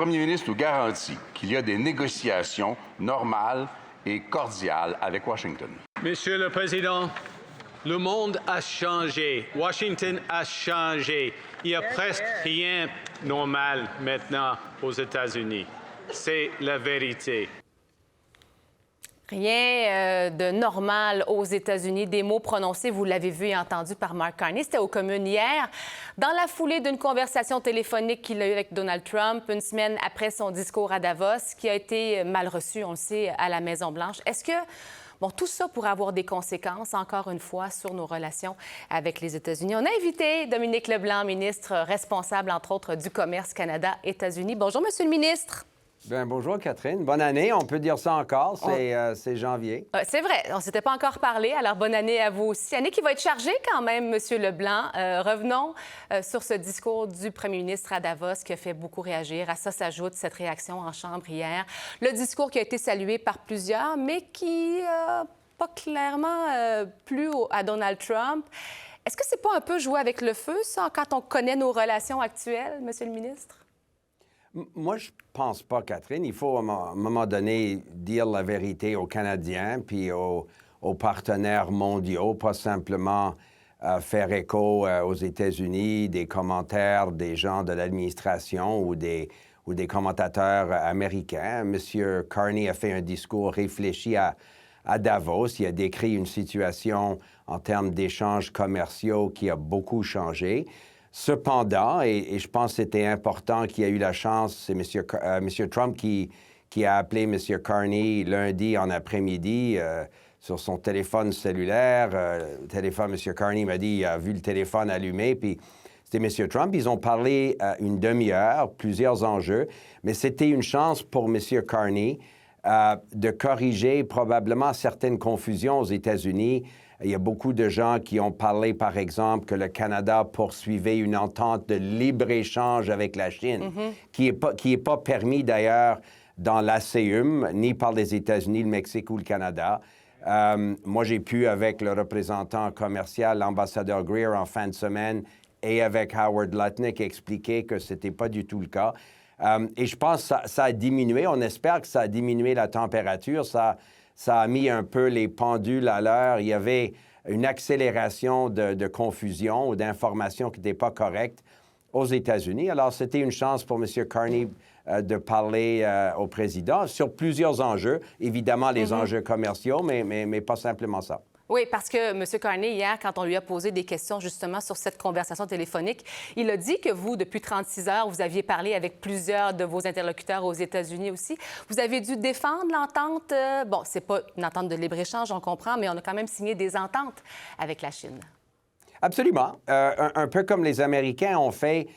Le Premier ministre nous garantit qu'il y a des négociations normales et cordiales avec Washington. Monsieur le Président, le monde a changé. Washington a changé. Il n'y a presque rien de normal maintenant aux États-Unis. C'est la vérité. Rien de normal aux États-Unis. Des mots prononcés, vous l'avez vu et entendu par Mark Carney. C'était aux communes hier, dans la foulée d'une conversation téléphonique qu'il a eue avec Donald Trump, une semaine après son discours à Davos, qui a été mal reçu, on le sait, à la Maison-Blanche. Est-ce que tout ça pourrait avoir des conséquences, encore une fois, sur nos relations avec les États-Unis? On a invité Dominique Leblanc, ministre responsable, entre autres, du commerce Canada-États-Unis. Bonjour, Monsieur le ministre. Bien, bonjour, Catherine. Bonne année. On peut dire ça encore. C'est janvier. C'est vrai. On ne s'était pas encore parlé. Alors, bonne année à vous aussi. Année qui va être chargée quand même, Monsieur Leblanc. Revenons sur ce discours du premier ministre à Davos qui a fait beaucoup réagir. À ça s'ajoute cette réaction en Chambre hier. Le discours qui a été salué par plusieurs, mais qui n'a pas clairement plu à Donald Trump. Est-ce que c'est pas un peu jouer avec le feu, ça, quand on connaît nos relations actuelles, Monsieur le ministre? Moi, je pense pas, Catherine. Il faut, à un moment donné, dire la vérité aux Canadiens puis aux partenaires mondiaux, pas simplement faire écho aux États-Unis des commentaires des gens de l'administration ou des commentateurs américains. M. Carney a fait un discours réfléchi à Davos. Il a décrit une situation en termes d'échanges commerciaux qui a beaucoup changé. Cependant, et je pense que c'était important qu'il y ait eu la chance, c'est M. Trump qui a appelé M. Carney lundi en après-midi sur son téléphone cellulaire. M. Carney m'a dit qu'il a vu le téléphone allumé, puis c'était M. Trump. Ils ont parlé une demi-heure, plusieurs enjeux, mais c'était une chance pour M. Carney de corriger probablement certaines confusions aux États-Unis. Il y a beaucoup de gens qui ont parlé, par exemple, que le Canada poursuivait une entente de libre-échange avec la Chine, qui est pas permis d'ailleurs dans l'ASEUM, ni par les États-Unis, le Mexique ou le Canada. Moi, j'ai pu, avec le représentant commercial, l'ambassadeur Greer, en fin de semaine, et avec Howard Lutnick, expliquer que ce n'était pas du tout le cas. Et je pense que ça a diminué. On espère que ça a diminué la température. Ça a mis un peu les pendules à l'heure. Il y avait une accélération de confusion ou d'informations qui n'étaient pas correctes aux États-Unis. Alors, c'était une chance pour M. Carney de parler au président sur plusieurs enjeux. Évidemment, les enjeux commerciaux, mais pas simplement ça. Oui, parce que M. Carney, hier, quand on lui a posé des questions justement sur cette conversation téléphonique, il a dit que vous, depuis 36 heures, vous aviez parlé avec plusieurs de vos interlocuteurs aux États-Unis aussi. Vous avez dû défendre l'entente. Bon, c'est pas une entente de libre-échange, on comprend, mais on a quand même signé des ententes avec la Chine. Absolument. Un peu comme les Américains ont fait,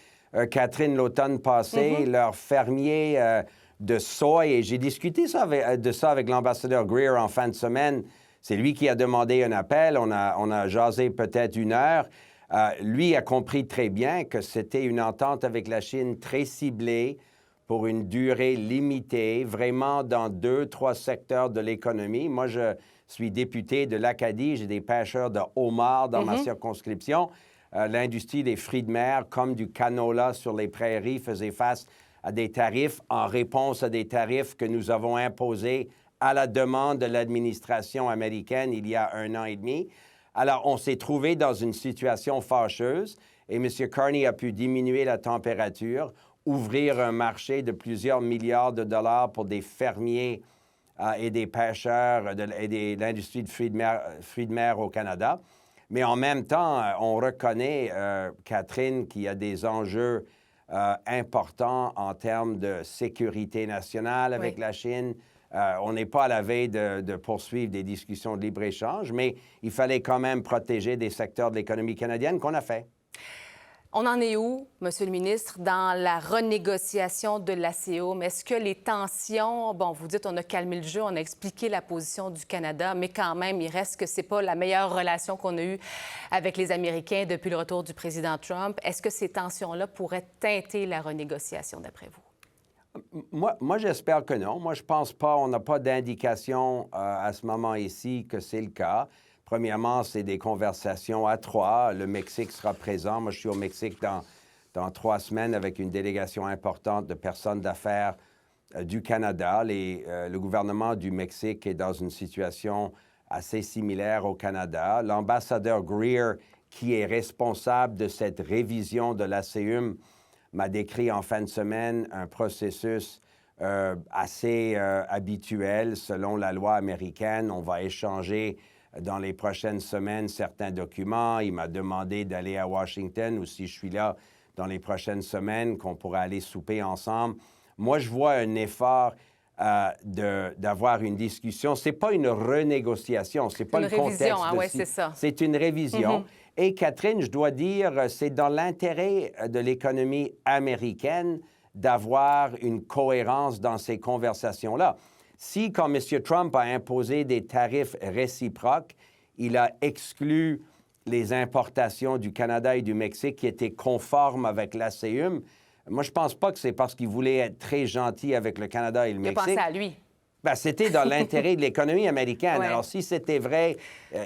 Catherine, l'automne passé, leurs fermiers de soie. Et j'ai discuté de ça avec l'ambassadeur Greer en fin de semaine. C'est lui qui a demandé un appel. On a jasé peut-être une heure. Lui a compris très bien que c'était une entente avec la Chine très ciblée pour une durée limitée, vraiment dans 2-3 secteurs de l'économie. Moi, je suis député de l'Acadie. J'ai des pêcheurs de homards dans ma circonscription. L'industrie des fruits de mer, comme du canola sur les prairies, faisait face à des tarifs en réponse à des tarifs que nous avons imposés à la demande de l'administration américaine il y a 1 an et demi. Alors, on s'est trouvé dans une situation fâcheuse et M. Carney a pu diminuer la température, ouvrir un marché de plusieurs milliards de dollars pour des fermiers et des pêcheurs et de l'industrie de fruits de mer au Canada. Mais en même temps, on reconnaît, Catherine, qu'il y a des enjeux importants en termes de sécurité nationale avec la Chine. On n'est pas à la veille de poursuivre des discussions de libre-échange, mais il fallait quand même protéger des secteurs de l'économie canadienne qu'on a fait. On en est où, Monsieur le ministre, dans la renégociation de l'ACEUM? Est-ce que les tensions, bon, vous dites on a calmé le jeu, on a expliqué la position du Canada, mais quand même, il reste que c'est pas la meilleure relation qu'on a eue avec les Américains depuis le retour du président Trump. Est-ce que ces tensions-là pourraient teinter la renégociation, d'après vous? Moi, j'espère que non. Moi, je pense pas, on n'a pas d'indication à ce moment ici que c'est le cas. Premièrement, c'est des conversations à 3. Le Mexique sera présent. Moi, je suis au Mexique dans 3 semaines avec une délégation importante de personnes d'affaires du Canada. Le gouvernement du Mexique est dans une situation assez similaire au Canada. L'ambassadeur Greer, qui est responsable de cette révision de l'ACUM, m'a décrit en fin de semaine un processus assez habituel selon la loi américaine. On va échanger dans les prochaines semaines certains documents. Il m'a demandé d'aller à Washington ou si je suis là dans les prochaines semaines, qu'on pourra aller souper ensemble. Moi, je vois un effort d'avoir une discussion. Ce n'est pas une renégociation, ce n'est pas le contexte. Une révision, oui, c'est ça. C'est une révision. Et Catherine, je dois dire, c'est dans l'intérêt de l'économie américaine d'avoir une cohérence dans ces conversations-là. Si, quand M. Trump a imposé des tarifs réciproques, il a exclu les importations du Canada et du Mexique qui étaient conformes avec l'ACUM, moi, je ne pense pas que c'est parce qu'il voulait être très gentil avec le Canada et le Mexique. Il a pensé à lui. Ben, c'était dans l'intérêt de l'économie américaine. Ouais. Alors, si c'était vrai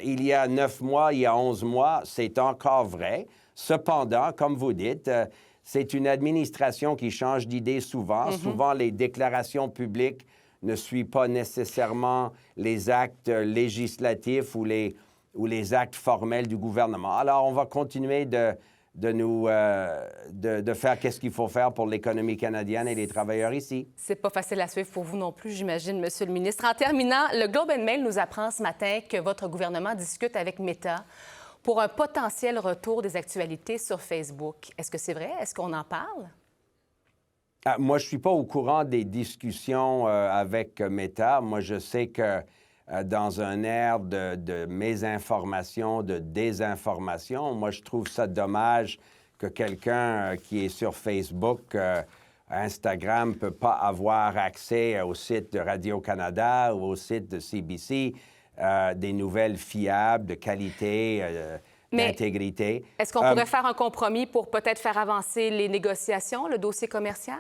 il y a 9 mois, il y a 11 mois, c'est encore vrai. Cependant, comme vous dites, c'est une administration qui change d'idée souvent. Souvent, les déclarations publiques ne suivent pas nécessairement les actes législatifs ou les actes formels du gouvernement. Alors, on va continuer de faire qu'est-ce qu'il faut faire pour l'économie canadienne et les travailleurs ici. C'est pas facile à suivre pour vous non plus, j'imagine, Monsieur le ministre. En terminant, le Globe and Mail nous apprend ce matin que votre gouvernement discute avec Meta pour un potentiel retour des actualités sur Facebook. Est-ce que c'est vrai? Est-ce qu'on en parle? Moi, je ne suis pas au courant des discussions avec Meta. Moi, je sais que dans un air de mésinformation, de désinformation, moi, je trouve ça dommage que quelqu'un qui est sur Facebook, Instagram, ne peut pas avoir accès au site de Radio-Canada ou au site de CBC, des nouvelles fiables, de qualité, d'intégrité. Est-ce qu'on pourrait faire un compromis pour peut-être faire avancer les négociations, le dossier commercial?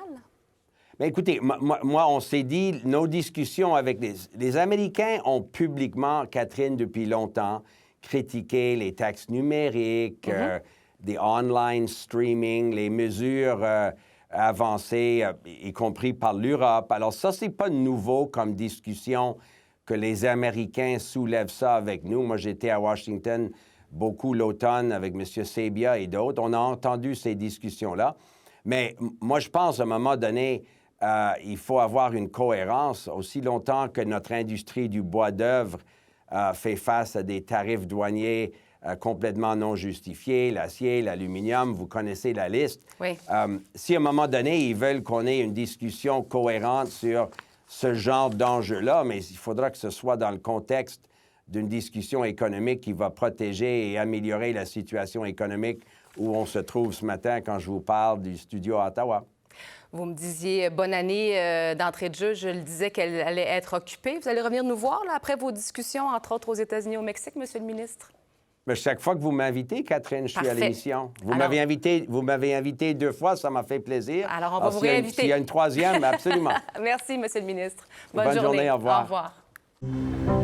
Mais écoutez, moi, on s'est dit, nos discussions avec les Américains ont publiquement, Catherine, depuis longtemps, critiqué les taxes numériques, des online streaming, les mesures avancées, y compris par l'Europe. Alors ça, c'est pas nouveau comme discussion que les Américains soulèvent ça avec nous. Moi, j'étais à Washington beaucoup l'automne avec M. Sebia et d'autres. On a entendu ces discussions-là. Mais moi, je pense, à un moment donné, il faut avoir une cohérence. Aussi longtemps que notre industrie du bois d'œuvre fait face à des tarifs douaniers complètement non justifiés, l'acier, l'aluminium, vous connaissez la liste. Oui. Si à un moment donné, ils veulent qu'on ait une discussion cohérente sur ce genre d'enjeu-là, mais il faudra que ce soit dans le contexte d'une discussion économique qui va protéger et améliorer la situation économique où on se trouve ce matin quand je vous parle du studio à Ottawa. Vous me disiez bonne année d'entrée de jeu. Je le disais qu'elle allait être occupée. Vous allez revenir nous voir là, après vos discussions, entre autres aux États-Unis et au Mexique, Monsieur le ministre? Mais chaque fois que vous m'invitez, Catherine, je suis à Parfait. l'émission. Vous Alors... m'avez invité 2 fois, ça m'a fait plaisir. Alors, on va vous réinviter. S'il y a une troisième, absolument. Merci, Monsieur le ministre. Bonne journée, au revoir. Au revoir.